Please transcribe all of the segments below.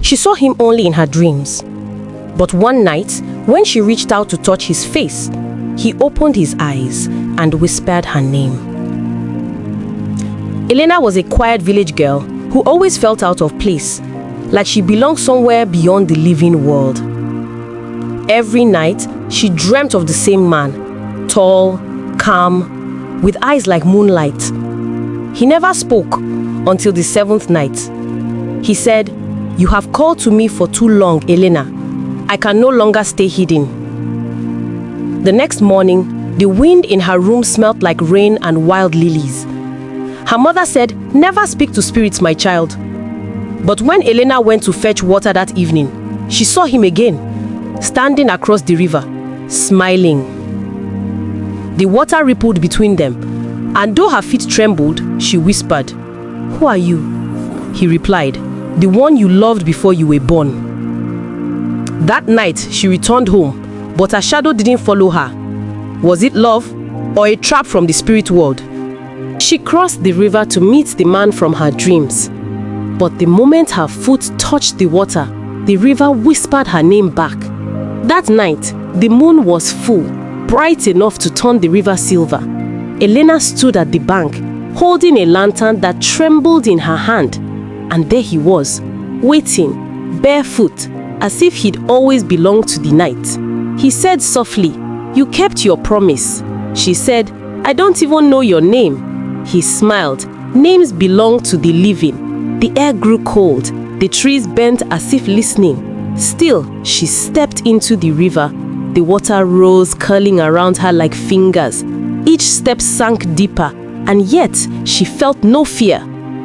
She saw him only in her dreams. But one night, when she reached out to touch his face, he opened his eyes and whispered her name. Elena was a quiet village girl who always felt out of place, like she belonged somewhere beyond the living world. Every night, she dreamt of the same man, tall, calm, with eyes like moonlight. He never spoke until the 7th night. He said, "You have called to me for too long, Elena. I can no longer stay hidden." The next morning, the wind in her room smelled like rain and wild lilies. Her mother said, "Never speak to spirits, my child." But when Elena went to fetch water that evening, she saw him again, standing across the river, smiling. The water rippled between them, and though her feet trembled, she whispered, "Who are you?" He replied, "The one you loved before you were born." That night, she returned home, but her shadow didn't follow her. Was it love or a trap from the spirit world? She crossed the river to meet the man from her dreams. But the moment her foot touched the water, the river whispered her name back. That night, the moon was full, bright enough to turn the river silver. Elena stood at the bank, holding a lantern that trembled in her hand. And there he was, waiting, barefoot, as if he'd always belonged to the night. He said softly, "You kept your promise." She said, "I don't even know your name." He smiled. Names belong to the living. The air grew cold. The trees bent as if listening. Still, she stepped into the river. The water rose, curling around her like fingers. Each step sank deeper, and yet she felt no fear.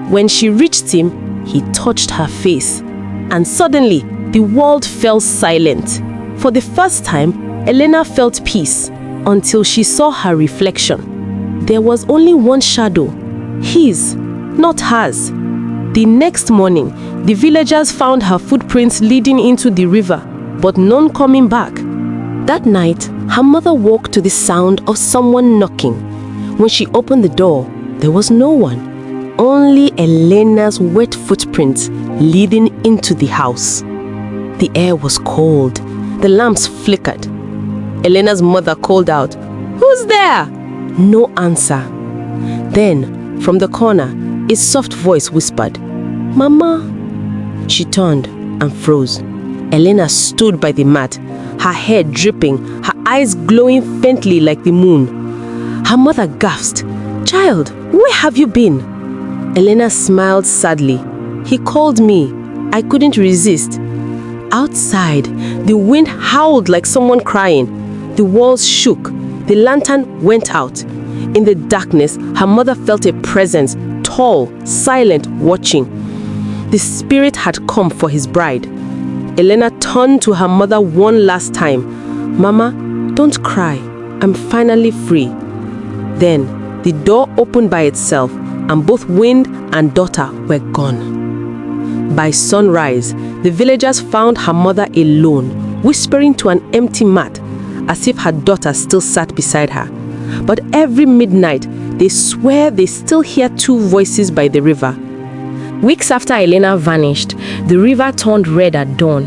When she reached him, he touched her face. And suddenly, the world fell silent. For the first time, Elena felt peace until she saw her reflection. There was only one shadow, his, not hers. The next morning, the villagers found her footprints leading into the river, but none coming back. That night, her mother woke to the sound of someone knocking. When she opened the door, there was no one, only Elena's wet footprints leading into the house. The air was cold. The lamps flickered. Elena's mother called out, "Who's there?" No answer. Then, from the corner, a soft voice whispered, "Mama." She turned and froze. Elena stood by the mat, her hair dripping, her eyes glowing faintly like the moon. Her mother gasped, "Child, where have you been?" Elena smiled sadly. "He called me. I couldn't resist." Outside, the wind howled like someone crying. The walls shook. The lantern went out. In the darkness, her mother felt a presence, tall, silent, watching. The spirit had come for his bride. Elena turned to her mother one last time. "Mama, don't cry. I'm finally free." Then, the door opened by itself, and both wind and daughter were gone. By sunrise, the villagers found her mother alone, whispering to an empty mat, as if her daughter still sat beside her. But every midnight, they swear they still hear two voices by the river. Weeks after Elena vanished, the river turned red at dawn,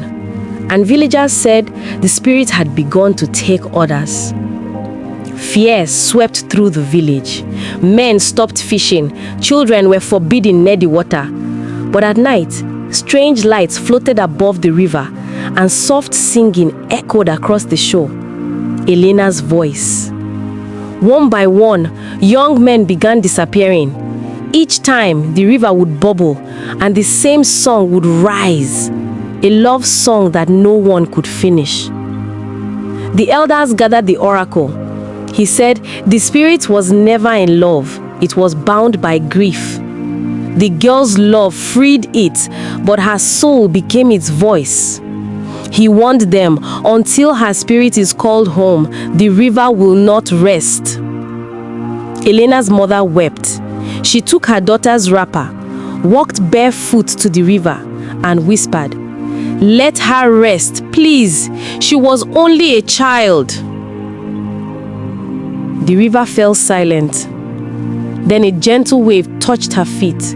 and villagers said the spirit had begun to take orders. Fear swept through the village. Men stopped fishing. Children were forbidden near the water. But at night, strange lights floated above the river, and soft singing echoed across the shore. Elena's voice. One by one, young men began disappearing. Each time, the river would bubble, and the same song would rise, a love song that no one could finish. The elders gathered the oracle. He said the spirit was never in love, it was bound by grief. The girl's love freed it, but her soul became its voice. He warned them, until her spirit is called home, the river will not rest. Elena's mother wept. She took her daughter's wrapper, walked barefoot to the river, and whispered, "Let her rest, please. She was only a child." The river fell silent. Then a gentle wave touched her feet,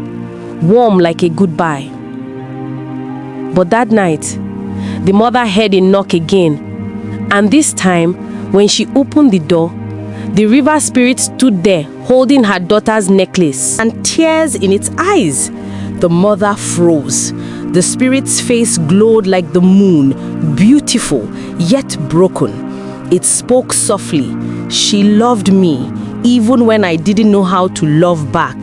warm like a goodbye. But that night, the mother heard a knock again. And this time, when she opened the door, the river spirit stood there holding her daughter's necklace and tears in its eyes. The mother froze. The spirit's face glowed like the moon, beautiful yet broken. It spoke softly. She loved me even when I didn't know how to love back.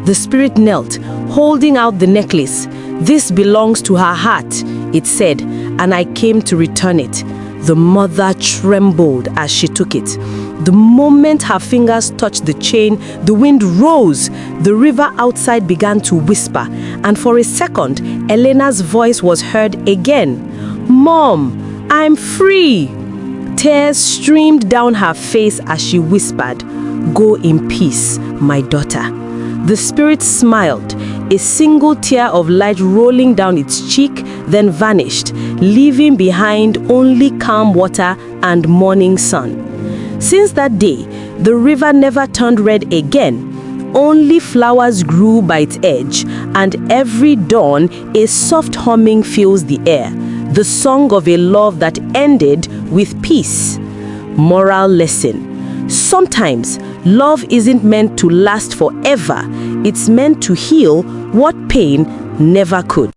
The spirit knelt, holding out the necklace. This belongs to her heart, it said, and I came to return it. The mother trembled as she took it. The moment her fingers touched the chain, the wind rose. The river outside began to whisper, and for a second, Elena's voice was heard again. "Mom, I'm free!" Tears streamed down her face as she whispered, "Go in peace, my daughter." The spirit smiled, a single tear of light rolling down its cheek, then vanished, leaving behind only calm water and morning sun. Since that day, the river never turned red again. Only flowers grew by its edge, and every dawn a soft humming fills the air, the song of a love that ended with peace. Moral lesson: sometimes love isn't meant to last forever. It's meant to heal what pain never could.